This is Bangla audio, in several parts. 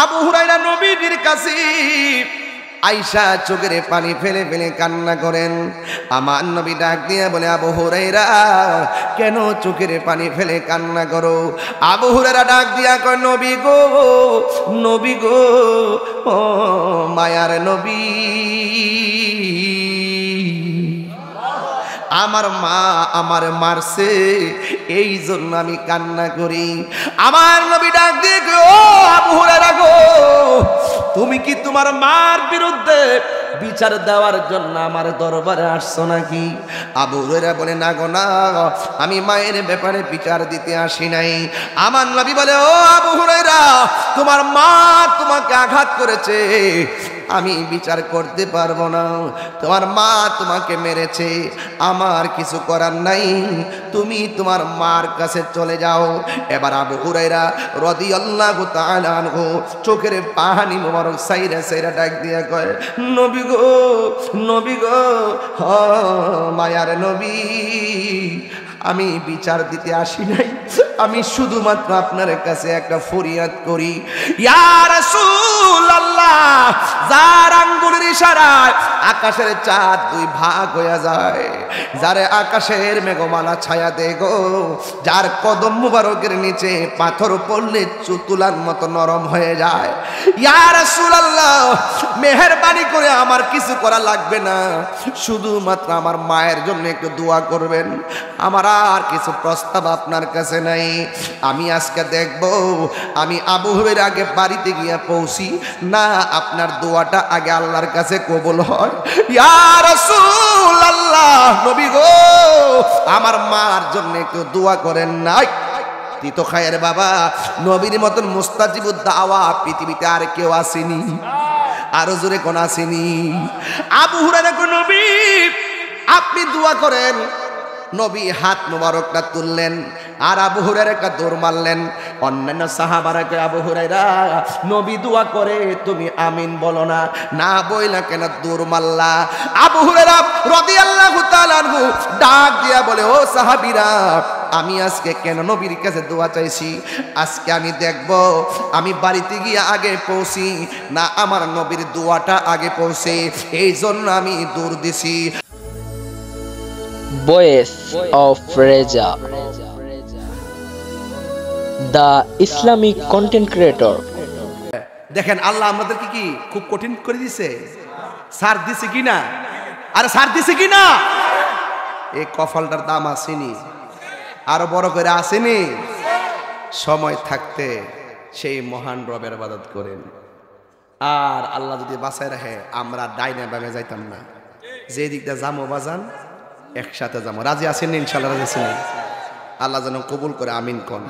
আবু হুরায়রা নবীজির কাছে আয়েশা চোখের পানি ফেলে ফেলে কান্না করেন। আমার নবী ডাক দিয়ে বলে, আবু হুরায়রা কেন চোখের পানি ফেলে কান্না করো? আবু হুরায়রা ডাক দিয়া কয়, নবী গো, নবী গো, ও মায়ার নবী, আমার মা আমার মারছে, এই জন্য আমি কান্না করি। আমার নবী ডাক দিয়ে গো, আবু হুরায়রা গো, তুমি কি তোমার মার বিরুদ্ধে বিচার দেওয়ার জন্য আমার দরবারে আসছো নাকি? আবু হুরায়রা বলে, না গো না, আমি মায়ের ব্যাপারে বিচার দিতে আসি নাই। আমার নবী বলে, ও আবু হুরায়রা, তোমার মা তোমাকে আঘাত করেছে, আমি বিচার করতে পারবো না। তোমার মা তোমাকে মেরেছে, আমার কিছু করার নাই, তুমি তোমার মার কাছে চলে যাও। এবার আবু হুরায়রা রাদিয়াল্লাহু তাআলা আনহু চোখের পানি মোবারক সাইরা সাইরা ডাক দিয়া কয়, নবী গো, নবী গো, হ মায়ার নবী, আমি বিচার দিতে আসি নাই, আমি শুধুমাত্র আপনার কাছে একটা ফরিয়াদ করি। ইয়া রাসূলুল্লাহ, যার আঙ্গুলের ইশারায় আকাশের চাঁদ দুই ভাগ হয়ে যায়, যারে আকাশের মেঘমালা ছায়া দেয় গো, যার কদম মুবারকের নিচে পাথর পড়লে তুলার মতো নরম হয়ে যায়, ইয়া রাসূলুল্লাহ, মেহেরবানি করে আমার কিছু করা লাগবে না, শুধুমাত্র আমার মায়ের জন্য একটু দোয়া করবেন, আমার আর কিছু প্রস্তাব আপনার কাছে নাই। আমি আজকে দেখব আমি আবু হুরায়রা আগে বাড়িতে গিয়ে পৌঁছি না আপনার দোয়াটা আগে আল্লাহর কাছে কবুল হয়। ইয়া রাসূলুল্লাহ, নবী গো, আমার মার জন্য একটু দোয়া করেন না। তিতো খায়ের বাবা, নবীর মতন মুস্তাজিবুদ দাওয়া পৃথিবীতে আর কেউ আসেনি, আরো জোরে কোন আসেনি। আবু হুরায়রা কো, নবী আপনি দোয়া করেন। নবী হাত মোবারকটা তুললেন আর আবু হুরায়রা একটা দৌড় মারলেন। অন্যান্য সাহাবারা কয়, আবু হুরায়রা নবী দোয়া করে তুমি আমিন বলো না, না বইলা কেন দৌড় মারলা? আবু হুরায়রা রাদিয়াল্লাহু তাআলা আনহু ডাক দিয়া বলে, ও সাহাবীরা, আমি আজকে কেন নবীর কাছে দোয়া চাইছি? আজকে আমি দেখব আমি বাড়িতে গিয়ে আগে পৌঁছি না আমার নবীর দোয়াটা আগে পৌঁছে, এই জন্য আমি দৌড় দিছি। Voice of Reza, the Islamic content creator. দেখেন আল্লাহ আমাদেরকে কি খুব কঠিন করে দিছে, সার দিছে কিনা? আরে সার দিছে কিনা? এই কফলটার দাম আসেনি, আরো বড় করে আসেনি। সময় থাকতে সেই মহান রবের ইবাদত করেন, আর আল্লাহ যদি বাঁচায় রাখে আমরা ডাইনে বামে যাইতাম না, যে দিকটা যাবো বাজান একসাথে যাবো। রাজি আছেন ইনশাআল্লাহ? রাজি আছেন? আল্লাহ যেন কবুল করে, আমিন কোন,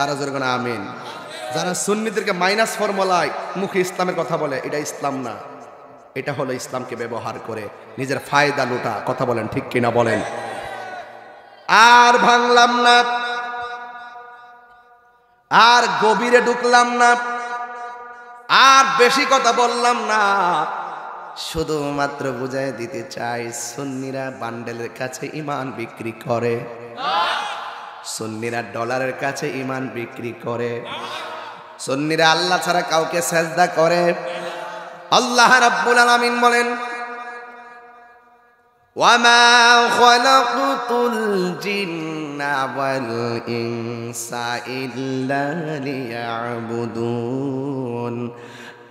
আর জোরে কোন আমিন। যারা সুন্নিদেরকে মাইনাস ফর্মুলায় মুখে ইসলামের কথা বলে, এটা ইসলাম না, এটা হলো ইসলামকে ব্যবহার করে নিজের ফায়দা লুটা। কথা বলেন ঠিক কিনা বলেন? আর ভাঙলাম না, আর গভীরে ঢুকলাম না, আর বেশি কথা বললাম না, শুধুমাত্র বুঝাই দিতে চাই সুন্নিরা বান্ডেলের কাছে ঈমান বিক্রি করে, সুন্নিরা ডলারের কাছে ঈমান বিক্রি করে, সুন্নিরা আল্লাহ ছাড়া কাউকে সেজদা করে। আল্লাহ রাব্বুল আলামিন বলেন, ওয়ামা খালাকতুল জিন্না ওয়াল ইনসা ইল্লা লিয়াবুদুন।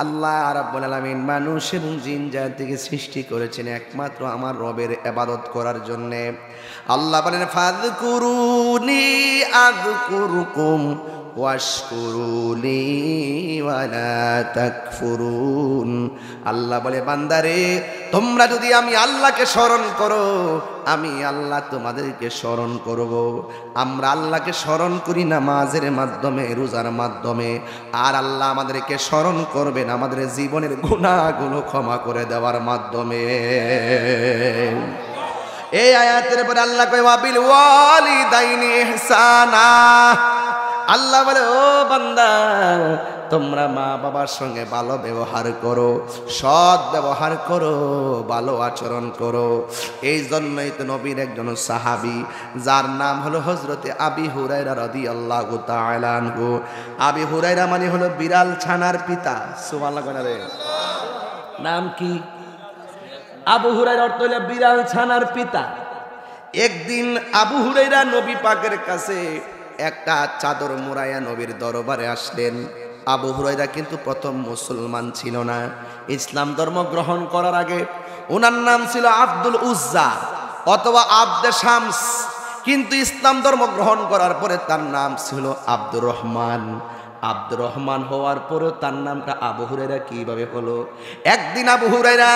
আল্লাহ রাব্বুল আলামিন মানুষের জিন জাতিকে সৃষ্টি করেছেন একমাত্র আমার রবের ইবাদত করার জন্য। আল্লাহ বলেন, ফাযকুরুনি আযকুরুকুম ওয়াশকুরুলি ওয়ালা তাকফুরুন। আল্লাহ বলে, বান্দারে তোমরা যদি আমি আল্লাহকে স্মরণ করো, আমি আল্লাহ তোমাদেরকে স্মরণ করব। আমরা আল্লাহকে স্মরণ করি নামাজের মাধ্যমে, রোজার মাধ্যমে, আর আল্লাহ আমাদেরকে স্মরণ করবেন আমাদের জীবনের গুনাহগুলো ক্ষমা করে দেওয়ার মাধ্যমে। এই আয়াতের পরে আল্লাহ কয়, ওয়াবিল ওয়ালিদাইনি ইহসানা। আল্লাহ বলে, ও বান্দা তোমরা মা বাবার সঙ্গে ভালো ব্যবহার করো, সৎ ব্যবহার করো, ভালো আচরণ করো। এই জন্যই তো নবীর একজন সাহাবী যার নাম হলো হযরতে আবি হুরায়রা রাদিয়াল্লাহু তাআলা আনহু। আবি হুরায়রা মানে হলো বিড়াল ছানার পিতা। সুবহানাল্লাহ কইনা রে। নাম কি? আবু হুরায়রা অর্থ হলো বিড়াল ছানার পিতা। একদিন আবু হুরায়রা নবী পাকের কাছে একটা চাদর মুড়াইয়া নবীর দরবারে আসলেন। আবু হুরায়রা কিন্তু প্রথম মুসলমান ছিল না। ইসলাম ধর্ম গ্রহণ করার আগে ওনার নাম ছিল আব্দুল উজ্জা অথবা আব্দে শামস, কিন্তু ইসলাম ধর্ম গ্রহণ করার পরে তার নাম ছিল আব্দুর রহমান। আব্দুর রহমান হওয়ার পরেও তার নামটা আবু হুরায়রা কিভাবে হলো? একদিন আবু হুরায়রা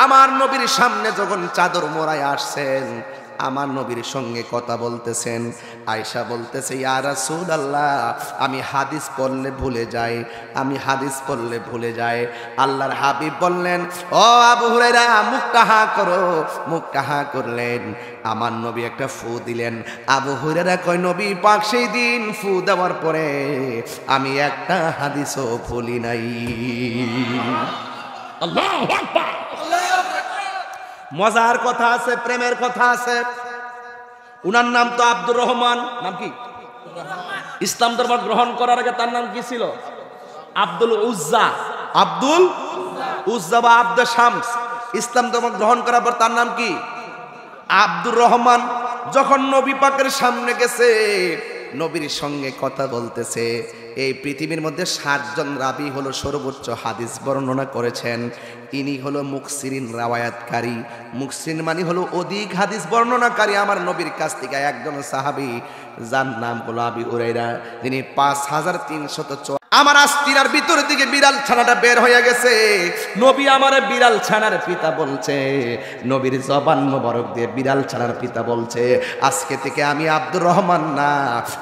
আমার নবীর সামনে যখন চাদর মোড়ায় আসছেন, আমার নবীর সঙ্গে কথা বলতেছেন, আয়েশা বলতেছে, ইয়া রাসূলুল্লাহ, আমি হাদিস পড়লে ভুলে যাই, আমি হাদিস পড়লে ভুলে যাই। আল্লাহর হাবিব বললেন, ও আবু হুরায়রা, মুখটা হা করো। মুখটা হা করলেন, আমার নবী একটা ফু দিলেন। আবু হুরায়রা কয়, নবী পাক সেই দিন ফু দেওয়ার পরে আমি একটা হাদিসও ভুলি নাই। আল্লাহু আকবার। মজার কথা আছে, প্রেমের কথা আছে। উনার নাম তো আব্দুর রহমান। নাম কি? ইসলাম ধর্ম গ্রহণ করার আগে তার নাম কি ছিল? আব্দুল উজ্জা। আব্দুল উজ্জা বা আব্দে শামস। ইসলাম ধর্ম গ্রহণ করার পর তার নাম কি? আব্দুর রহমান। যখন নবী পাকের সামনে গেছে, নবীর সঙ্গে কথা বলতেছে, এই পৃথিবীর মধ্যে 60 জন রাবী হলো সর্বোচ্চ হাদিস বর্ণনা করেছেন। ইনি হলো মুকসিরিন রাওয়ায়াতকারী। মুকসিরিন মানে হলো অধিক হাদিস বর্ণনাকারী। আমার নবীর কাছ থেকে একজন সাহাবী যার নাম হলো আবি হুরায়রা, তিনি 5304। আমার আস্তিনার ভিতর দিকে বিড়াল ছানাটা বের হয়ে গেছে। নবী আমারে বিড়াল ছানার পিতা বলছে, নবীর জবান মোবারক দিয়ে বিড়াল ছানার পিতা বলছে, আজকে থেকে আমি আব্দুর রহমান না,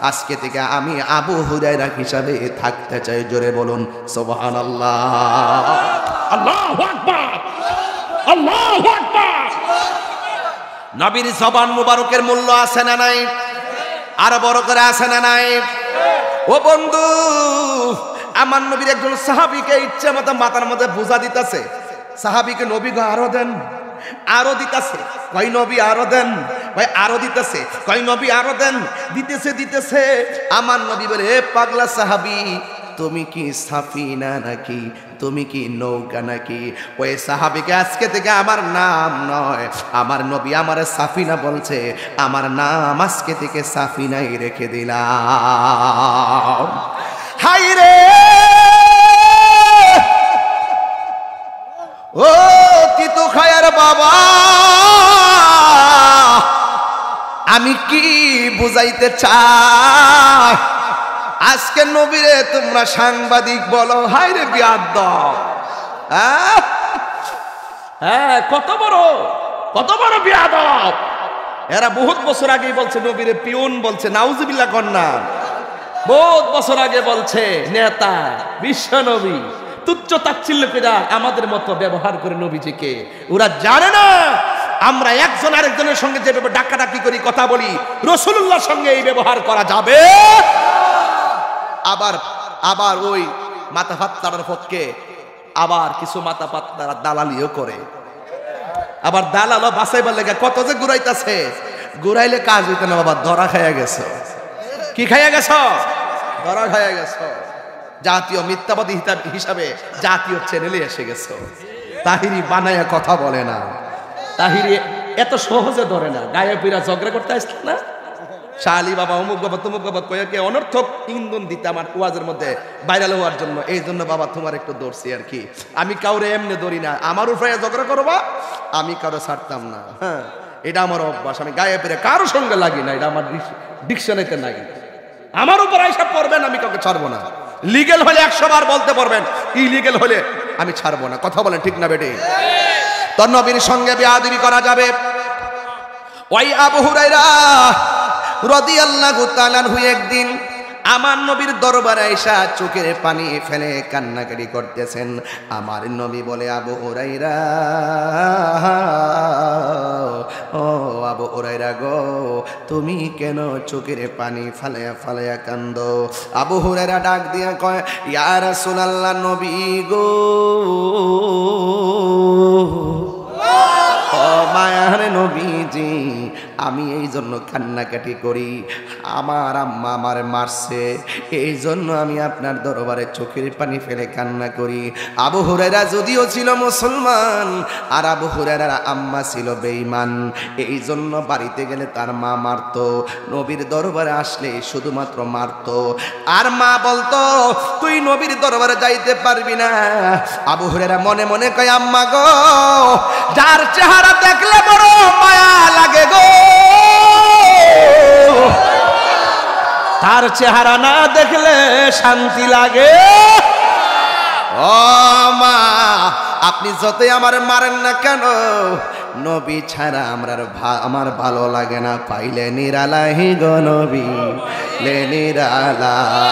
আজকে থেকে আমি আবু হুরায়রা হিসাবে থাকতে চাই। জোরে বলুন সুবহানাল্লাহ। আল্লাহু আকবার, আল্লাহু আকবার। নবীর জবান মোবারকের মূল্য আছে না নাই? আর বড় করে আছে না নাই? ও বন্ধু, আমার নবীর একজন সাহাবীকে ইচ্ছা মতো মাথার মধ্যে বোঝা দিতেছে। সাহাবীকে নবী গো আরো দেন, আরো দিতেছে। কয় নবী আরো দেন, ভাই আরো দিতেছে। কয় নবী আরো দেন, দিতেছে দিতেছে। আমার নবী বলে, হে পাগলা সাহাবী, তুমি কি সাফিনা নাকি? তুমি কি নৌকা নাকি? ওই সাহাবীকে আজকে থেকে আমার নাম নয়, আমার নবী আমারে সাফিনা বলছে, আমার নাম আজকে থেকে সাফিনাই রেখে দিলাম। হাই রে ও তিতু খায়ার বাবা, আমি কি বুঝাইতে চাই? আজকে নবীরে তোমরা সাংবাদিক বলো, হাই রে বিয়াদব। হ্যাঁ, কত বড় বিয়াদব। এরা বহুত বছর আগেই বলছে নবীরে পিউন বলছে, নাউজুবিল্লাহ কন্যা। বহুত বছর আগে বলছে নেতা, বিশ্ব নবী। তুচ্ছ তাচ্ছিল্য করে আমাদের মতো ব্যবহার করে নবীজিকে। ওরা জানে না আমরা একজন আরেকজনের সঙ্গে যেভাবে ডাকাডাকি করি, কথা বলি, রাসূলুল্লাহর সঙ্গে এই ব্যবহার করা যাবে। আবার ওই মাথা ফাত্তার পক্ষে আবার কিছু মাথা ফাত্তারা দালালিও করে। আবার দালালও বাঁচাইবার লেগে কত যে ঘুরাইতেছে, ঘুরাইলে কাজ হইতে না বাবা, ধরা খাইয়া গেছ। কি খাইয়া গেছ? ধরা খাইয়া গেছ। জাতীয় মিথ্যাবাদী হিসাবে জাতীয় চ্যানেলে এসে গেছ। তাহিরি বানায়া কথা বলে না, তাহিরি এত সহজে ধরে না। গায়ে পিরা ঝগড়া করতে আসলে না, শালি বাবা অমুক বাবা তমুক বাবা কয়েকে অনর্থক ইন্ধন দিতে আমার ওয়াজের মধ্যে ভাইরাল হওয়ার জন্য। এই জন্য বাবা তোমার একটু দৌড়ছি আর কি। আমি কাউরে এমনি দৌড়ি না, আমার উপরে ঝগড়া করবা, আমি কারো ছাড়তাম না। হ্যাঁ, এটা আমার অভ্যাস। আমি গায়ে পেরে কারো সঙ্গে লাগি না, এটা আমার ডিকশনারিতে নাই। আমার উপর আইসা পড়বেন, আমি কাউকে ছাড়বো না। লিগেল হলে 100 বার বলতে পারবেন, ইলিগেল হলে আমি ছাড়বো না। কথা বলেন ঠিক না বেটি? তোর নবীর সঙ্গে বেয়াদবি করা যাবে? ওই আবু হুরায়রা রাদিয়াল্লাহু তাআলা আনহু একদিন আমার নবীর দরবারে আয়েশা চোখের পানি ফেলে কান্নাকাটি করতেছেন। আমার নবী বলে, আবু হুরায়রা, ও আবু হুরায়রা গো, তুমি কেন চোখের পানি ফালাইয়া ফালাইয়া কান্দো? আবু হুরায়রা ডাক দিয়া কয়, ইয়া রাসূলুল্লাহ, নবী গো, ও মায়ার নবীজি, আমি এই জন্য কান্নাকাটি করি, আমার আম্মা আমার মারছে, এই জন্য আমি আপনার দরবারে চোখের পানি ফেলে কান্না করি। আবু হুরায়রা যদিও ছিল মুসলমান, আর আবু হুরায়রার আম্মা ছিল বেঈমান, এই জন্য বাড়িতে গেলে তার মা মারত, নবীর দরবারে আসলে শুধুমাত্র মারত। আর মা বলতো, তুই নবীর দরবারে যাইতে পারবি না। আবু হুরায়রা মনে মনে কয়, আম্মা গো, যার চেহারা দেখলে বড় মায়া লাগে গো, তার চেহারা না দেখলে শান্তি লাগে। ও মা, আপনি যতই আমার মারেন না কেন, নবী ছাড়া আমার ভালো লাগে না। পাইলে নিরালাই গো নবী, লে নিরালাই,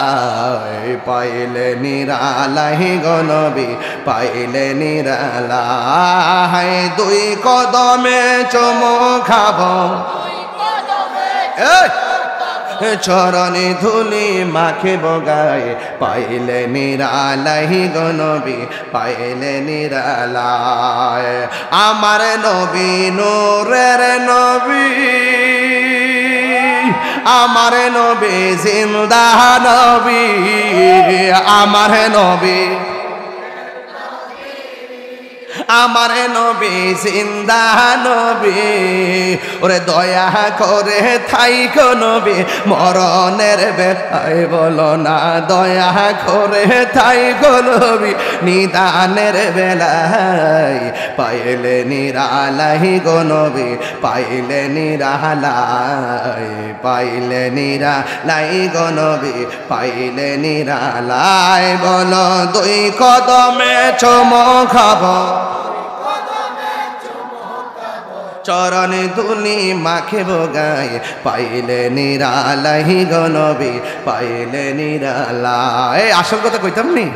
পাইলে নিরালাই গো নবী, পাইলে নিরালাই। দুই কদমে চুমু খাবো, চরণে ধুলি মাখে বগায়, পাইলে নিরালাই গো নবী, পাইলে নিরালায়। আমার নবী নূরের নবী, আমার নবী জিন্দা নবী, আমার নবী, আমার নবী জিন্দা নবী। ওরে দয়া করে থাইকো নবী, মরণের বেলায় বলো না, দয়া করে থাইকো নবী, নিদানের বেলায়। পাইলে নিরালাই গো নবী, পাইলে নিরালাই, পাইলে নিরালাই গো নবী, পাইলে নিরালাই। বলো দুই কদমে চুমু খাবো, চরণে ধুলি মাখে বগায়, পাইলে নিরালাই গো নবী, পাইলে নিরালাই। আসল কথা কইতাম নি,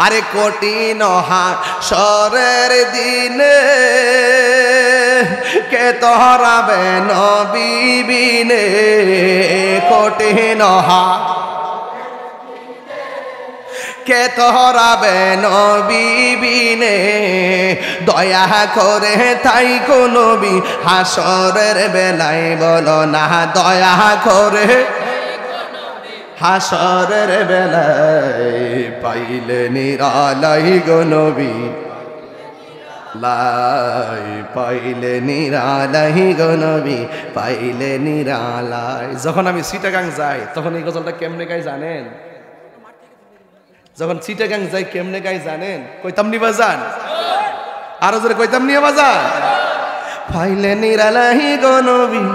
আরে কঠিন হাসরের দিনে কে তোহরাবে নবী বিনে, কঠিন কে তোহরাবে নবী বিনে, দয়া করে তাই কো নবী হাসরের বেলায় বলো না, দয়া করে হাসরের বেলায়। পাইলে নিরালাই গো নবী, লাই, পাইলে নিরালাই গো নবী, পাইলে নিরালাই। যখন আমি চিটাগাং যাই তখন এই গজলটা কেমনে গাই জানেন? যখন চিটাগাং যাই কেমনে গাই জানেন? কইতাম নি বাজান, আরো জোরে কইতাম নি বাজান। পাইলে নিরালাই গো নবী,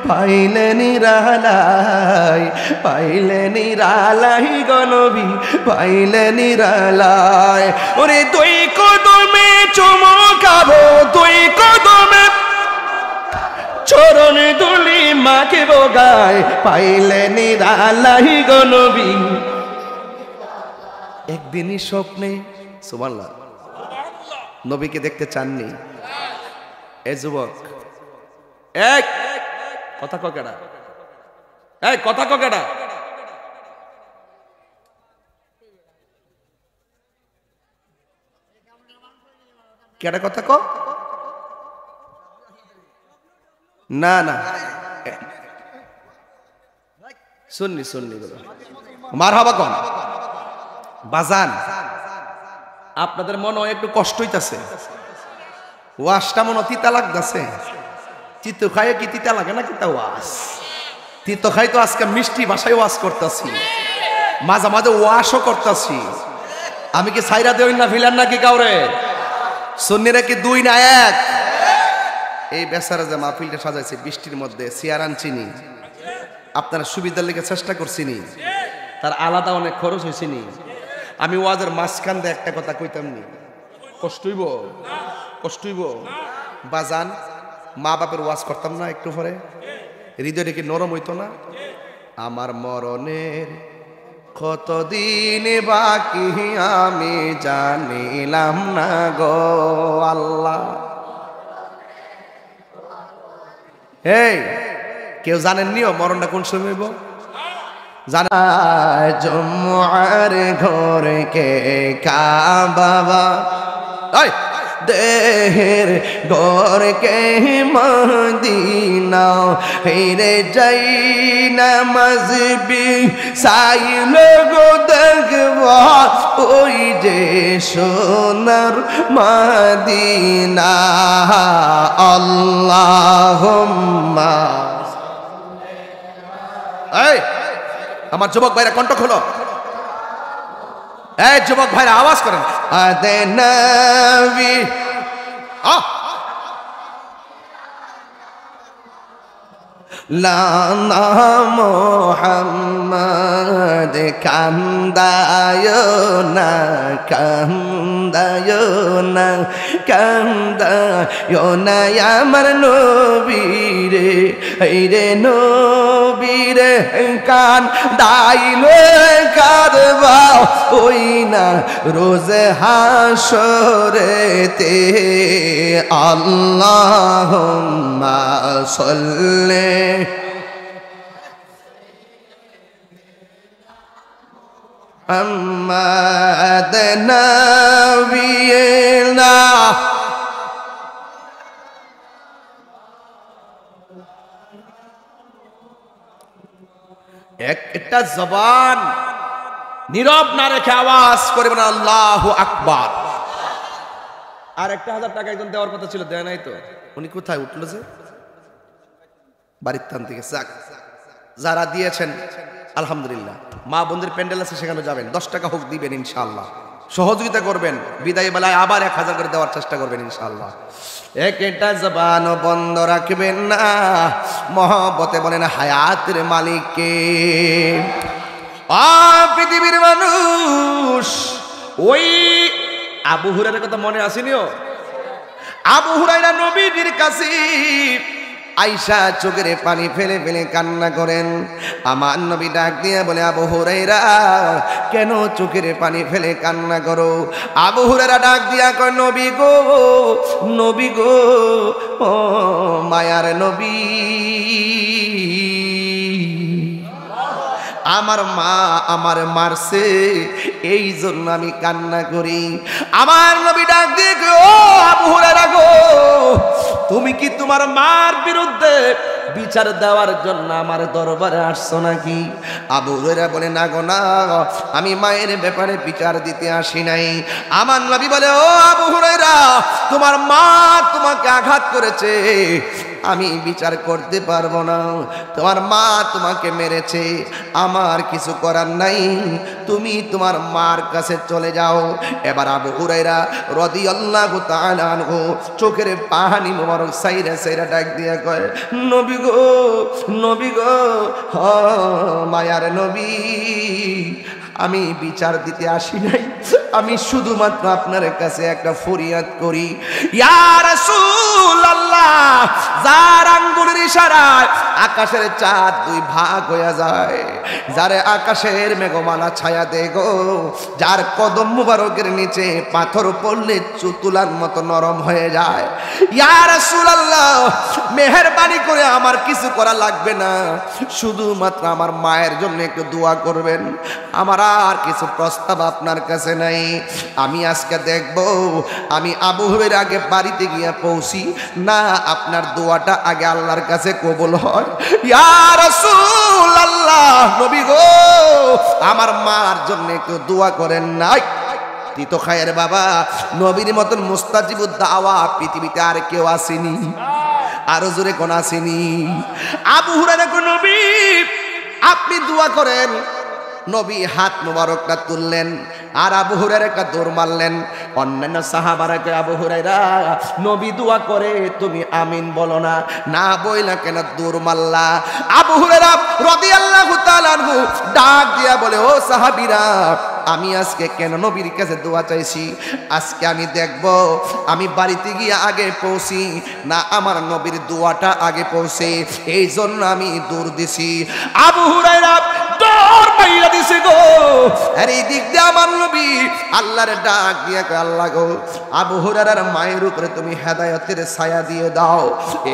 পাইলে নিরালাই, পাইলে নিরালাই গো নবী, পাইলে নিরালাই। ওরে দুই কদমে চুমু খাবো, দুই কদমে চরণে ধুলি মাকে বগায়, পাইলে নিরালাই গো নবী। একদিনই স্বপ্নে, সুবহানাল্লাহ, নবীকে দেখতে চাননি? এ যুবক, এক কথা ককেডা, এই কথা ককেডা, কেডা কথা ক না না, শুননি শুননি মারহাবা কোন বাজান। আপনাদের মনে হয় একটু কষ্ট হইতাছে, ওয়াশটা মনে তিতা লাগতেছে। তিতো খাইয়ে কি তিতা লাগে না? কিতা ওয়াশ তিতো খাই তো আজকে মিষ্টি ভাষায় ওয়াশ করতেছি, মাঝে মাঝে ওয়াশও করতেছি। আমি কি সাইরা দেই না ভিলান নাকি কাউরে? সুন্নিরা কি দুই না এক? এই বেচারা যে মাহফিলটা সাজাইছে বৃষ্টির মধ্যে, চেয়ার আনছিনি, আপনারা সুবিধার লেগে চেষ্টা করছিনি, তার আলাদা অনেক খরচ হয়েছিনি। আমি ওয়াজের মাঝখান দিয়ে একটা কথা কইতাম নি, কষ্ট হইব? কষ্ট হইব বাজান? মা বাপের ওয়াজ করতাম না একটু পরে, হৃদয়টা কি নরম হইতো না? আমার মরণের কতদিন বাকি আমি জানিলাম না গো আল্লাহ। এই কেউ জানেননিও মরণটা কোন সময় হইব? জানা জুমার ঘরে কে কাবা দেহের ঘরে কে মদিনা হেরে যাই নামাজ বি সাইলে গো দেখবা ওই যে সোনার মদিনা। আল্লাহুম্মা এই আমার যুবক ভাইরা কণ্ঠ খোলো, এই যুবক ভাইরা আওয়াজ করেন আদে নবী লানা মোহাম্মদ কান্দায় না কান্দায় না কান্দায় না আমার নবীরে রে নবীরে কান দাইলে কারবা ওই না রোজ হাসরেতে। আল্লাহুম্মা সাল্লি মুহাম্মাদ নবিয়িনা। একটা জবান নীরব না রেখে আওয়াজ করে বলেন আল্লাহু আকবার। আর 1,000 টাকা একজন দেওয়ার কথা ছিল, দেয় নাই তো। উনি কোথায় উঠলো যে? বাড়ির টান থেকে। যারা দিয়েছেন আলহামদুলিল্লাহ। মা বোনদের প্যান্ডেল আছে, সেখানে যাবেন, 10 টাকা হোক দিবেন ইনশাআল্লাহ। সহযোগিতা করবেন, বিদায় বেলায় আবার 1000 করে দেওয়ার চেষ্টা করবেন ইনশাআল্লাহ। একটা জবান বন্ধ রাখবেন না, মহব্বতে বলেন হায়াতের মালিককে। পৃথিবীর মানুষ ওই আবু হুরায়রার কথা মনে আসেনিও? আবু হুরায়রা নবীর কাছে আয়েশা চোখের পানি ফেলে ফেলে কান্না করেন। আমার নবী ডাক দিয়ে বলে আবু হুরায়রা কেন চোখের পানি ফেলে কান্না করো? আবু হুরায়রা ডাক দিয়া কয় নবী গো নবী গো ও মায়ার নবী, আমার মা আমার মারছে, এই জন্য আমি কান্না করি। আমার নবী ডাক দিয়ে ও আবু হুরায়রা গো, তুমি কি তোমার মার বিরুদ্ধে বিচার দেওয়ার জন্য আমার দরবারে আসছো নাকি? আবু হুরায়রা বলে না গো না, আমি মায়ের ব্যাপারে বিচার দিতে আসি নাই। আমার নবী বলে ও আবু হুরায়রা, তোমার মা তোমাকে আঘাত করেছে, আমি বিচার করতে পারবো না। তোমার মা তোমাকে মেরেছে, আমার কিছু করার নাই, তুমি তোমার মার কাছে চলে যাও। এবার আবু হুরায়রা রাদিয়াল্লাহু তাআলা আনহু চোখের পানি মোবারক সাইরা সাইরা ডাক দিয়া কয় নবী গো নবী গো, হ মায়ার নবী, আমি বিচার দিতে আসি নাই, আমি শুধুমাত্র আপনার কাছে একটা ফরিয়াদ করি। ইয়া রাসূলুল্লাহ, যার আঙ্গুলের ইশারায় আকাশের চাঁদ 2 ভাগ হয়ে যায়, যারে আকাশের মেঘমালা ছায়া দেয় গো, যার কদম মুবারকের নিচে পাথর পড়লে তুলার মতো নরম হয়ে যায়। ইয়া রাসূলুল্লাহ, মেহেরবানি করে আমার কিছু করা লাগবে না, শুধুমাত্র আমার মায়ের জন্য একটু দোয়া করবেন, আমার আর কিছু প্রস্তাব আপনার কাছে নাই। আমি আজকে দেখব আমি আবু হুরায়রা আগে বাড়িতে গিয়ে পৌঁছি না আপনার দোয়াটা আগে আল্লাহর কাছে কবুল হয়। ইয়া রাসূলুল্লাহ, নবী গো আমার মার জন্য একটু দোয়া করেন না। তিতো খায়ের বাবা, নবীর মতন মুস্তাজিবুদ দাওয়া পৃথিবীতে আর কেউ আসেনি, আরো জোরে কোন আসেনি। আবু হুরায়রা কো নবী আপনি দোয়া করেন। নবী হাত মুবারকটা তুললেন আর আবু হুরায়রা একটা দৌড় মারলেন। অন্যান্য সাহাবারা কে আবু হুরায়রা নবী দোয়া করে তুমি আমিন বলো না, না বইলা কেন দৌড় মারলা? আবু হুরায়রা রাদিয়াল্লাহু তাআলা আনহু ডাক দিয়া বলে ও সাহাবীরা, আমি আজকে কেন নবীর কাছে দোয়া চাইছি, আজকে আমি দেখব আমি বাড়িতে গিয়ে আগে পৌঁছি না আমার নবীর দোয়াটা আগে পৌঁছে, এই জন্য আমি দৌড় দিছি। আবু হুরায়রা দৌড় মাইরা দিছে গো। আর এই দিক দিয়ে আমার নবী আল্লাহর ডাক দিয়া কয়, আল্লাহ গো আবু হুরায়রার মায়ের উপরে তুমি হেদায়েতের ছায়া দিয়ে দাও।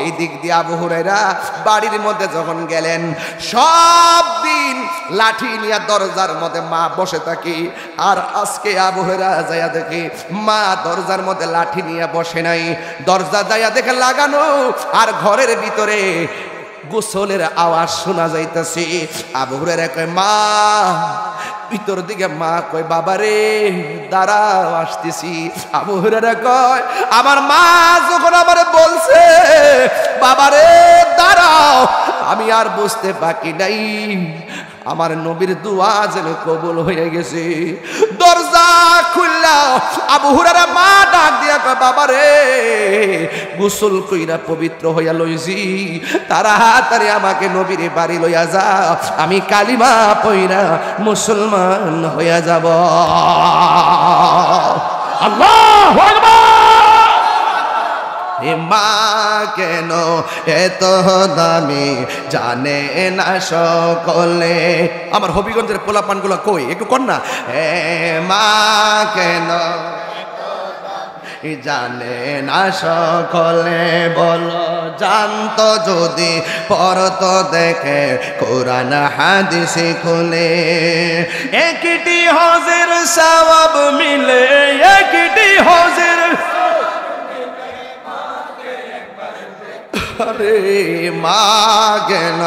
এই দিক দিয়ে আবু হুরায়রা বাড়ির মধ্যে যখন গেলেন, সব দিন লাঠি নিয়ে দরজার মধ্যে মা বসে থাকি, আর আজকে আবু হুরায়রা যায়া দেখি মা দরজার মধ্যে লাঠি নিয়ে বসে নাই, দরজা যায়া দেখে লাগানো, আর ঘরের ভিতরে গোসলের আওয়াজ শোনা যাইতেছে। আবু হুরায়রা কয়, মা, ভিতর দিকে মা কয়, বাবা রে দাঁড়াও আসতেছি। আবু হুরায়রা কয়, আমার মা যখন আমার বলছে বাবা রে দাঁড়াও, আমি আর বুঝতে বাকি নাই আমার নবীর দোয়া যেন কবুল হয়ে গেছে। দরজা খুললা আবু হুরায়রা মা ডাক দিয়া কয়, বাবা রে গোসল কইরা পবিত্র হইয়া লইছি, তাড়াতাড়ি আমাকে নবীর বাড়ি লইয়া যাও, আমি কালিমা পইরা মুসলমান হইয়া যাব। আল্লাহু আকবার। মা কেন এত দামি জানে না সকলে। আমার হবিগঞ্জের পোলাপানগুলো কই একটু কর না। মা কেন জানে না সকলে, বলো জানতো যদি পড়তো দেখে কোরআন হাদিস খুলে। একটি হজের সওয়াব মিলে, একটি হজের। আরে মা কেন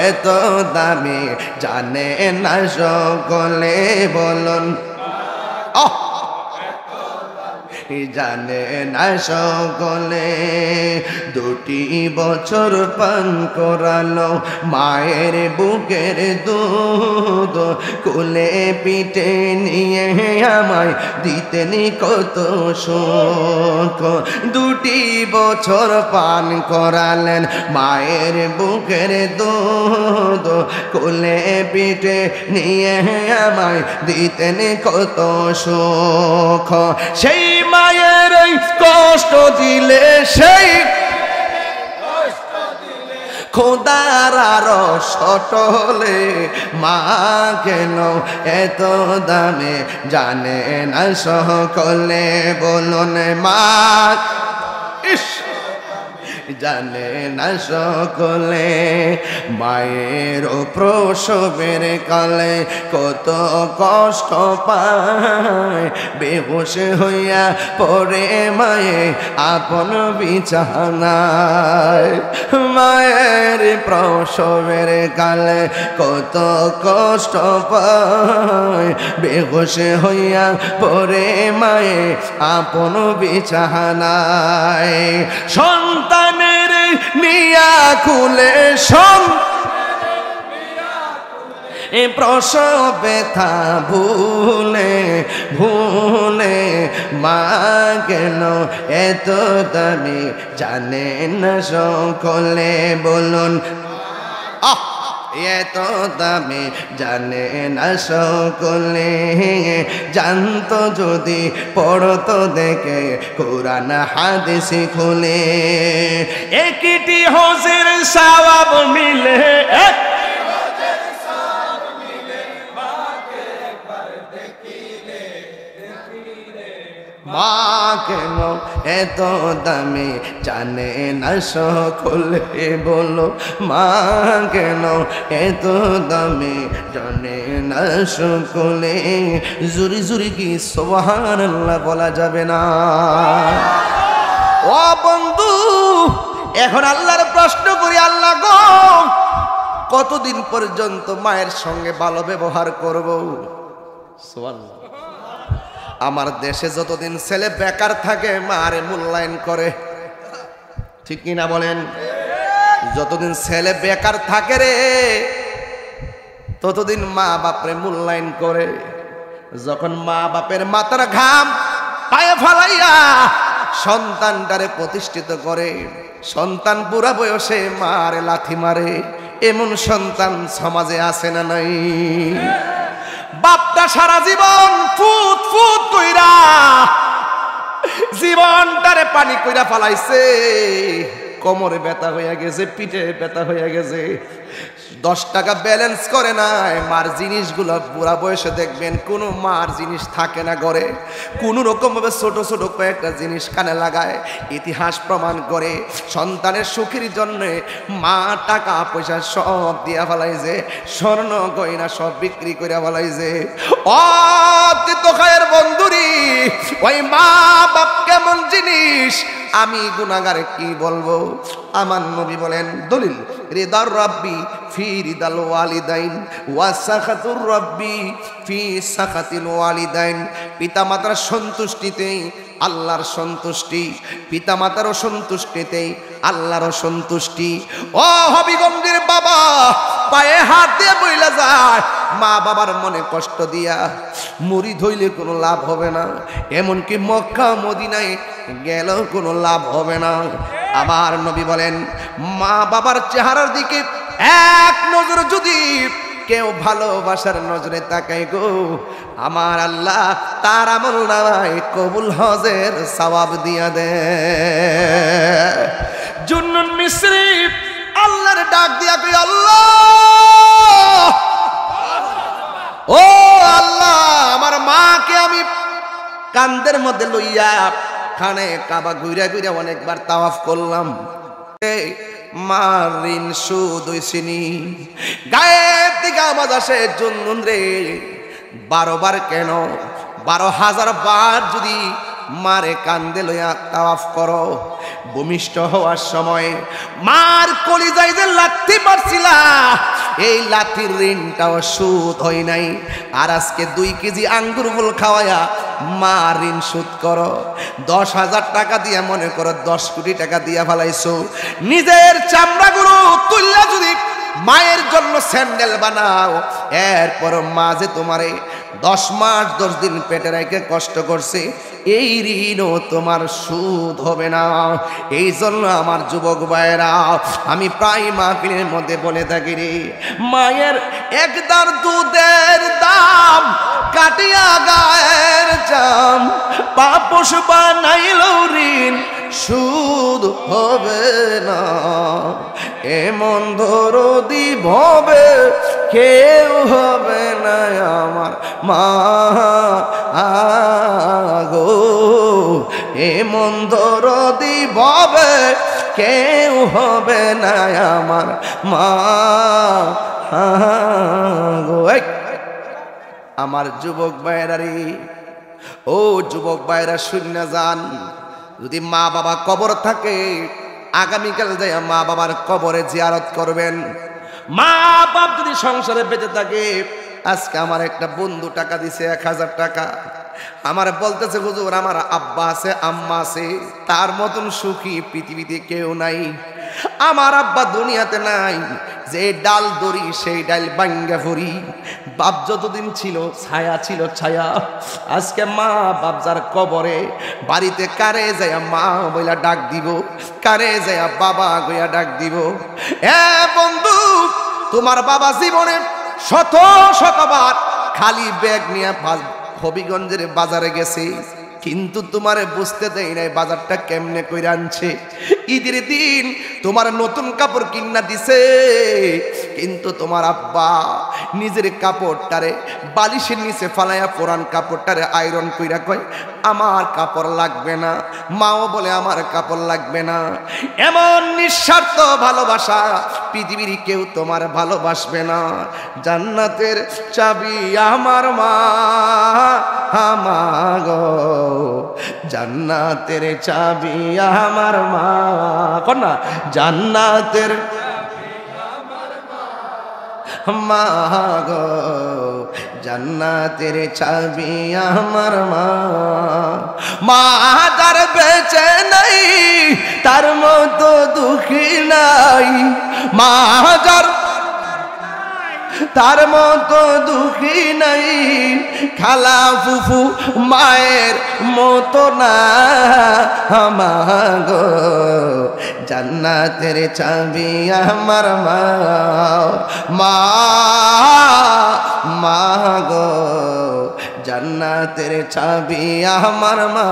এত দামি জানে না সকলে, বলুন জানে না সকলে। 2 বছর পান করালো মায়ের বুকের দুধ, কোলে পিঠে নিয়ে আমায় দিতেন কত সুখ। 2 বছর পান করালেন মায়ের বুকের দুধ, কোলে পিঠে নিয়ে আমায় দিতেন কত সুখ। সেই মায়ের কষ্ট দিলে, সেই খোদার আরো সটলে, মা কেন এত দামে জানে না সকলে, বলুন মা জানে না সকলে। মায়ের প্রসবের কালে কত কষ্ট পায়, বেহুশ হইয়া পড়ে মায়ে আপন বিছানায়। মায়ের প্রসবের কালে কত কষ্ট পায়, বেহুশ হইয়া পড়ে মায়ে আপন বিছানায়। সন্তানের মিয়া খুলে প্রসব ব্যথা ভুলে ভুলে, মা কেন এত দামি জানে না সকলে, বলুন এত দামি জানে না সকলে। জানতো যদি পড়তো দেখে কোরআন হাদিস খুলে। একটি হজের সওয়াব মিলে, মা কেন এত দামি জানে না সকলে, বলো মা কেন এত দামি জানে না সকলে। জুরি জুরি কি সুবহানাল্লাহ বলা যাবে না? ও বন্ধু, এখন আল্লাহর প্রশ্ন করি, আল্লাহ গো কতদিন পর্যন্ত মায়ের সঙ্গে ভালো ব্যবহার করব? সুবহানাল্লাহ। আমার দেশে যতদিন ছেলে বেকার থাকে মারে মূল্যায়ন করে, ঠিক কিনা বলেন? যতদিন ছেলে বেকার থাকে রে ততদিন মা বাপরে মূল্যায়ন করে। যখন মা বাপের মাথার ঘাম পায়ে ফালাইয়া সন্তানটারে প্রতিষ্ঠিত করে, সন্তান বুড়া বয়সে মারে লাথি মারে, এমন সন্তান সমাজে আছে না নাই? বাপটা সারা জীবন ফুট ফুট কইরা জীবনটারে পানি কইরা ফালাইছে, কোমরে ব্যথা হয়ে গেছে, পিঠে ব্যথা হয়ে গেছে, 10 টাকা ব্যালেন্স করে নাই। মার জিনিসগুলো বুড়া বয়সে দেখবেন কোনো মার জিনিস থাকে না ঘরে, কোনো রকমভাবে ছোট ছোট কয়েকটা জিনিস কানে লাগায়। ইতিহাস প্রমাণ করে সন্তানের সুখের জন্য মা টাকা পয়সা সব দিয়া ফেলাইছে, স্বর্ণ গয়না সব বিক্রি করে ফেলাইছে। অতীত খায়ের বন্ধুরি, ওই মা বাপ কেমন জিনিস আমি গুনাহগারে কি বলবো। আমার নবী বলেন দলিল, রিদার রাব্বি ফি রিদাল ওয়ালিদাইন ওয়া সাখাতুর রাব্বি ফি সাখাতিল ওয়ালিদাইন। পিতা মাতার সন্তুষ্টিতে আল্লাহর সন্তুষ্টি, পিতা মাতার সন্তুষ্টিতে আল্লাহর সন্তুষ্টি। ও হবিগঞ্জের বাবা, পায়ে হাত দিয়ে বইলা যায়, মা বাবার মনে কষ্ট দিয়া মুড়ি ধইলে কোনো লাভ হবে না, এমনকি মক্কা মদিনায় গেলেও কোনো লাভ হবে না। আমার নবী বলেন মা বাবার চেহারার দিকে এক নজর যদি কেউ ভালোবাসার নজরে তাকাই গো, আমার আল্লাহ তার আমল নামায় কবুল হজের সওয়াব দিয়া দে। জুন্নুন মিসরি আল্লাহর ডাক দিয়া কই, আল্লাহ ও আল্লাহ, আমার মাকে আমি কান্দের মধ্যে লইয়া খানে কাবা ঘুরা ঘুরা অনেকবার তাওয়াফ করলাম, মার ঋণ সুদ হইছিনি। গায়ের দিকে আওয়াজ আসে, জুন্নুন রে 12 বার কেন 12,000 বার যদি মারে কান্দে লইয়া তাওয়াফ করো, ভূমিষ্ঠ হওয়ার সময় মার কলিজায় যে লাথি মারছিলা, এই লাথির ঋণটাও সুদ হয় নাই। আর আজকে 2 কেজি আঙ্গুর ফল খাওয়ায়া মা ঋণ সুদ করো। 10,000 টাকা দিয়া মনে করো 10 কোটি টাকা দিয়া ফেলাইছো। নিজের চামড়াগুলো তুললা যদি মায়ের জন্য স্যান্ডেল বানাও, এরপর মা যে তোমারে 10 মাস 10 দিন পেটে রেখে কষ্ট করছে, এই ঋণও তোমার সুদ হবে না। এই জন্য আমার যুবক ভাইয়েরা, আমি প্রায় মাহফিলের মধ্যে বলে থাকি রে, মায়ের একদার দুধের দাম কাটিয়া গায়ের জাম, পাপস বানাইল ঋণ সুদ হবে না। এমন দরদি ভবে কেউ হবে না আমার মা গো, এমন দরদি ভবে কেউ হবে না আমার মা গো। আমার যুবক ভাইরা রে, ও যুবক ভাইরা শূন্য যান, যদি মা বাবা কবর থাকে আগামীকাল যাইয়া মা বাবার কবরে জিয়ারত করবেন। মা বাপ যদি সংসারে বেঁচে থাকে, আজকে আমার একটা বন্ধু টাকা দিছে 1000 টাকা, আমার বলতেছে হুজুর আমার আব্বা আছে আম্মা আছে, তার মতন সুখী পৃথিবীতে কেউ নাই। আমার আব্বা দুনিয়াতে নাই, যে ডাল দড়ি সেই ডাল বাঙ্গা ভরি। বাপ যতদিন ছিল ছায়া ছিল ছায়া, আজকে মা বাপ যার কবরে, বাড়িতে কারে যায় মা বইলা ডাক দিব, কারে যায় বাবা গইয়া ডাক দিব। বন্ধু, তোমার বাবা জীবনে শত শতবার খালি ব্যাগ নিয়ে হবিগঞ্জের বাজারে গেছে, কিন্তু তোমারে বুঝতে দেয় নাই বাজারটা কেমনে কইরা আনছে। ঈদের দিন তোমার নতুন কাপড় কিনা দিছে, কিন্তু তোমার আব্বা নিজের কাপড়টারে বালিশের নিচে ফালাইয়া পুরান কাপড়টারে আয়রন কইরা কয় আমার কাপড় লাগবে না। মাও বলে আমার কাপড় লাগবে না। এমন নিঃস্বার্থ ভালোবাসা পৃথিবীর কেউ তোমার ভালোবাসবে না। জান্নাতের চাবি আমার মা গো, জান্নাতের চাবি আমার মা, কন্যা জান্নাতের মা গো, জান্নাতের চাবি আমার মা। মা যার বেঁচে নাই তার মতো দুঃখী নাই, মা যার তার মতো দুঃখী নাই, খালা ফুফু মায়ের মতো না মা গো, জান্নাতের চাবি আমার মা। মা গো, জান্নাতের চাবি আমার মা।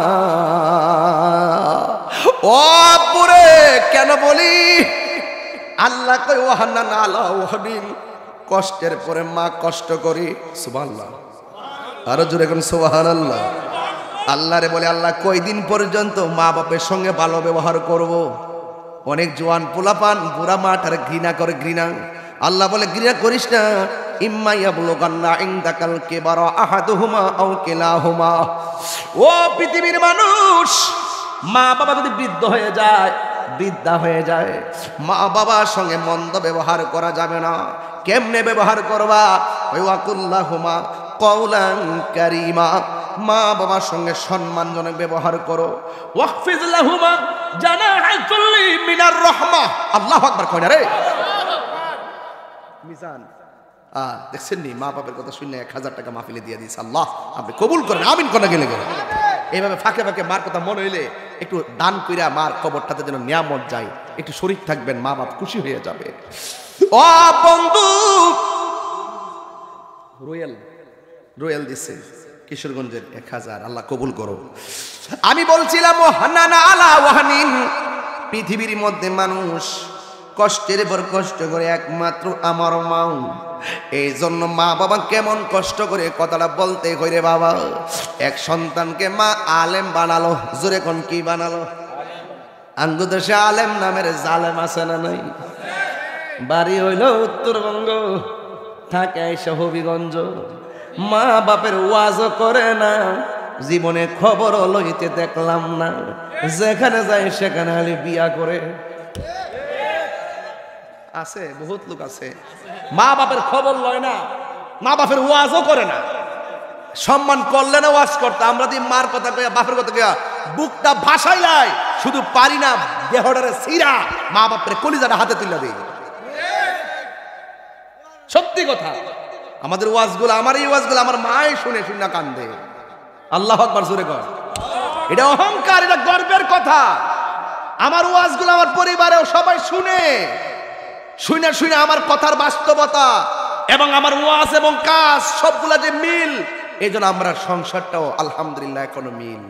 ও আব্বুরে কেন বলি? আল্লাহ কয় ওয়াহান্না আলা ওয়াহদিন, কষ্টের পরে মা কষ্ট করি। সুবহানাল্লাহ, আরো জোরে কোন সুবহানাল্লাহ। আল্লাহরে বলে আল্লাহ কয়দিন পর্যন্ত মা বাপের সঙ্গে ভালো ব্যবহার করব? অনেক জোয়ান পোলাপান বুড়া মাটার ঘৃণা করে, ঘৃণা। আল্লাহ বলে ঘৃণা করিস না। ইম্মা ইয়াবলুগান্না ইনদাকাল কিবারা আহাদুহুমা আও কিলাহুমা। ও পৃথিবীর মানুষ, মা বাবা যদি বৃদ্ধ হয়ে যায়, বৃদ্ধা হয়ে যায়, মা বাবার সঙ্গে মন্দ ব্যবহার করা যাবে না। কেমনে ব্যবহার করবা? ওয়াকুল্লাহুমা কওলান কারীমা, মা বাবার সঙ্গে সম্মানজনক ব্যবহার করো। ওয়াকফিজ লাহুমা জানাহা যুল্লি মিনার রাহমা। আল্লাহু আকবার কয় না রে মিজান। দেখছেন নি, মা বাবার কথা শুনে 1000 টাকা মাহফিলে দিয়ে দিয়েছে। আল্লাহ আপনি কবুল করেন, আমিন কোন গেলে গেলে। এইভাবে ফাঁকে ফাঁকে মার কথা মনে হইলে একটু দান কইরা মার কবরটাতে যেন নিয়ামত যায়, একটু শরীক থাকবেন, মা বাপ খুশি হয়ে যাবে। ও বন্ধু, রোয়েল দিছে কিশোরগঞ্জের 1000, আল্লাহ কবুল করো। আমি বলছিলাম ও হান্নানা আলা ওয়াহনিন, পৃথিবীর মধ্যে মানুষ কষ্টের পর কষ্ট করে একমাত্র আমার মা। এই জন্য মা বাবা কেমন কষ্ট করে কথাটা বলতে কইরে বাবা। এক সন্তানকে মা আলেম বানালো, জোরে কোন কি বানালো? আঙ্গুদেশে আলেম নামের জালেম আছে না নাই? বাড়ি হইল উত্তরবঙ্গ, থাকে এসে হবিগঞ্জ। মা বাপের ওয়াজও করে না, জীবনে খবরও লইতে দেখলাম না। যেখানে যায় সেখানে খালি বিয়া করে। আছে বহুত লোক আছে, মা বাপের খবর লয় না, মা বাপের ওয়াজও করে না। সম্মান করলে না ওয়াজ করতে, আমরা দি মার কথা কইয়া বাপের কথা কইয়া বুকটা ভাসাইলাই, শুধু পারি না দেহটারে সিরা মা বাপের কলিজাটা হাতে তুলে দেই। সত্যি কথা, আমাদের ওয়াজগুলো, আমার এই ওয়াজগুলো আমার মাই শুনে শুনে কান্দে। আল্লাহু আকবার জোরে কর। এটা অহংকার, এটা গর্বের কথা। আমার ওয়াজগুলো আমার পরিবারেও সবাই শুনে শুনে শুনে আমার কথার বাস্তবতা এবং আমার ওয়াজ এবং কাজ সবগুলা যে মিল, এই জন্য আমরা সংসারটাও আলহামদুলিল্লাহ এখনো মিল।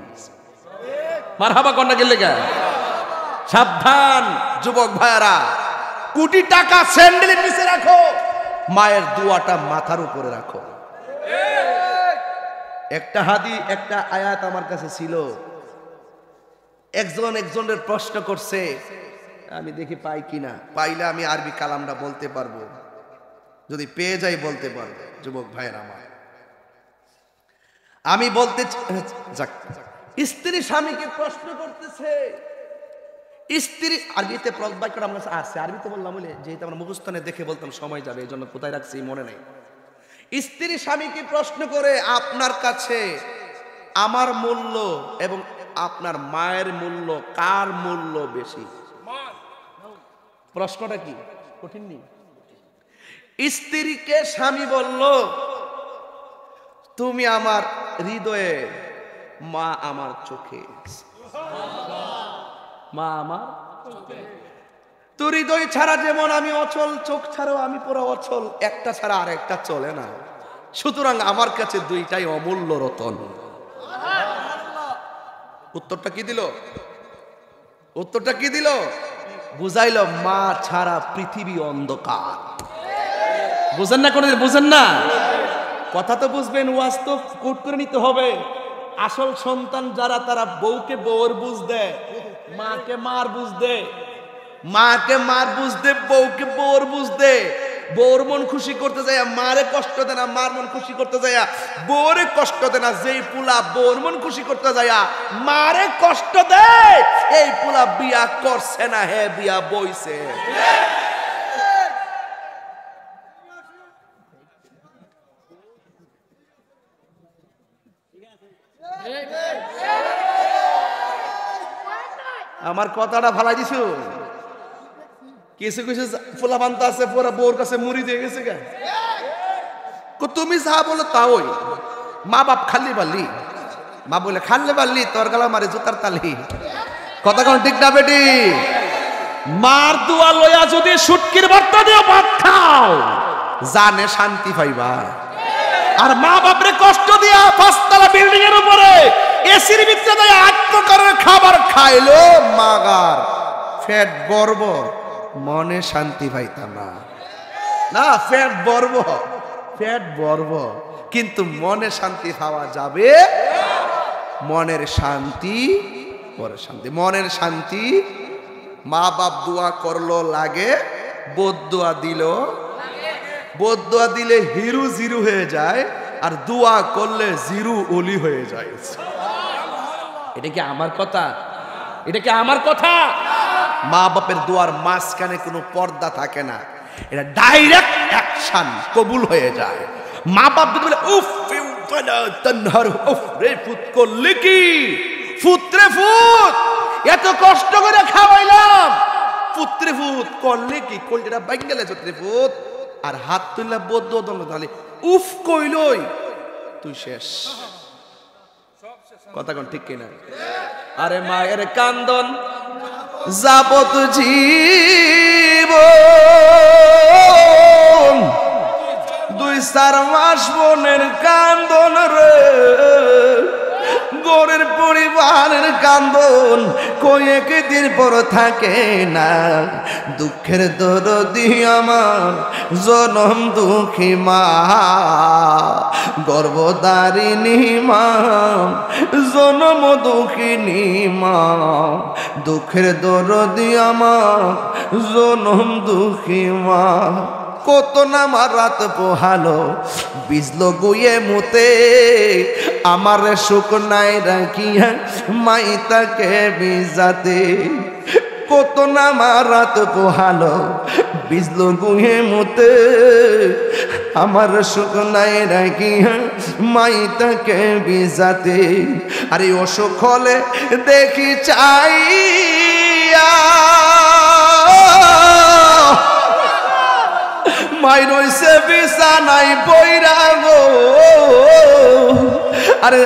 মারহাবা কন্যা গেলে গা। সাবধান যুবক ভাইয়ারা, কোটি টাকা স্যান্ডেলের নিচে রাখো, মায়ের দুয়াটা মাথার উপরে রাখো। একটা একটা আয়াত আমার কাছে ছিল, একজনের প্রশ্ন করছে, আমি দেখি পাই কিনা, পাইলে আমি আরবি কালামটা বলতে পারবো, যদি পেয়ে যাই বলতে পারবো। যুবক ভাইয়ের আমার, আমি বলতে স্ত্রী স্বামীকে প্রশ্ন করতেছে। স্ত্রী আরবিতে বাক্যটা আমার কাছে আছে, আরবিতে বললাম বলে যেহেতু আমরা মুখস্থানে দেখে বলতাম সময় যাবে, এই জন্য কোথায় রাখছি মনে নেই। স্ত্রী স্বামীকে প্রশ্ন করে, আপনার কাছে আমার মূল্য এবং আপনার মায়ের মূল্য, কার মূল্য বেশি? প্রশ্নটা কি কঠিন নেই? স্ত্রীকে স্বামী বলল, তুমি আমার হৃদয়ে, মা আমার চোখে। মা আমার তোর হৃদয় ছাড়া যেমন আমি অচল, চোখ ছাড়াও আমি পুরো অচল, একটা ছাড়া আর একটা চলে না। সুতরাং আমার কাছে দুইটাই অমূল্য রতন। উত্তরটা কি দিল? উত্তরটা কি দিল? বুঝাইল মা ছাড়া পৃথিবী অন্ধকার। বুঝেন না? কোনদিন বুঝেন না? কথা তো বুঝবেন, ওয়াজ তো কোট করে নিতে হবে। আসল সন্তান যারা, তারা বউকে বউর বুঝ দেয়, মাকে মার বুঝ দেয়, মাকে মার বুঝ দে, বউকে বউর বুঝ দে। বউর মন খুশি করতে যায় মারে কষ্ট দেয় না, মার মন খুশি করতে যায় বউরে কষ্ট দেয় না। যেই পুলা বউর মন খুশি করতে যায় মারে কষ্ট দেয়, এই পুলা বিয়া করছে না, হে বিয়া বইছে। আমার কথাটা ভালাই দিছো? কিছু কিছু ফুলা বান্তা আছে পুরা বউর কাছে মুড়ি দিয়ে গেছে গা। তুমি যা বলো তাই, মা বাপ খালি বালি, মা বলে খাললে বালি, তোর গালা মারে জুতার তালি। কথা কোন ঠিক না বেটি? মার দুয়া লইয়া যদি শুটকির ভর্তা দিয়ে ভাত খাও, জানে শান্তি পাইবা। আর মা বাপরে কষ্ট দিয়া 5 তলা বিল্ডিং এর উপরে এসির ভিতরে আত্মকারের খাবার খাইলো মাগার ফ্যাট বর্ব মনে শান্তি পাইতাম না। না ফ্যাট বর্ব কিন্তু মনে শান্তি পাওয়া যাবে। মনের শান্তি পরের শান্তি। মনের শান্তি মা বাপ দোয়া করলো লাগে, বদদোয়া দিল, বদদোয়া দিলে হিরু জিরু হয়ে যায়, আর দোয়া করলে জিরু ওলি হয়ে যায়। এটা কি আমার কথা? এটা কি আমার কথা? মা বাপের দোয়ার মাঝখানে কোনো পর্দা থাকে না, এটা ডাইরেক্ট অ্যাকশন কবুল হয়ে যায়। মা বাপ যদি বলে উফ তনহার উফ রে ফুত করলে কি ফুতরে ফুত, এত কষ্ট করে খাওয়াইলাম, ফুতরে ফুত করলে কি কোলটা বাইক গেলে চত্রে ফুত, আর হাত তুললা বদ্ধ তাহলে উফ কইলই তুই শেষ। কথা কোন ঠিক কিনা? আরে মায়ের কান্দন যাবত জীবন, 2-4 মাস বোনের কান্দন রে, গরের পরিবারের কান্দন কয়ে দিন পর থাকে না। দুঃখের দরদি আমার জনম দুঃখী মা, গর্ভধারিণী মা, জনম দুঃখিনী মা। দুঃখের দরদি আমার জনম দুঃখী মা। কত না রাত পোহালো বিজলো গুয়ে মুতে, আমার সুখ নাই রাখিয়া মাইতাকে বিজাতে। কত না রাত পোহালো বিজলো গুয়ে মুতে, আমার সুখ নাই রাখিয়া মাইতাকে বিজাতে। আরে অসুখ হলে দেখি চাইয়া মাই রইছে বিছানাই বইরা গো। আরে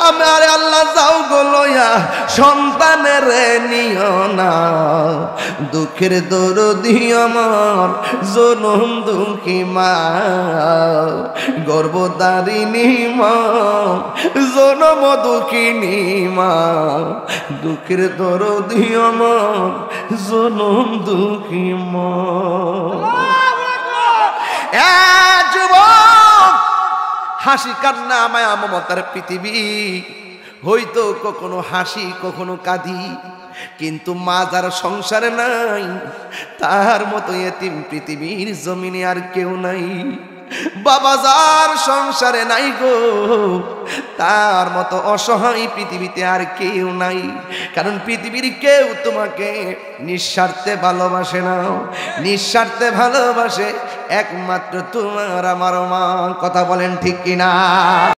আমার আল্লাহ যাও গো লইয়া সন্তানের নিও না। দুঃখের দরদি আমার জনম দুঃখী মা, গর্ভধারিণী মা, জনম দুঃখিনী মা। দুঃখের দরদি আমার জনম দুঃখী মা। হাসি কান্না মায়া মমতার পৃথিবী, হয়তো কখনো হাসি কখনো কাঁদি, কিন্তু মা যার সংসারে নাই তার মতো এতিম পৃথিবীর জমিনে আর কেউ নাই। বাবা যার সংসারে নাই গো তার মতো অসহায় পৃথিবীতে আর কেউ নাই। কারণ পৃথিবীর কেউ তোমাকে নিঃস্বার্থে ভালোবাসে না, নিঃস্বার্থে ভালোবাসে একমাত্র তোমার আমার মা। কথা বলেন ঠিক কিনা?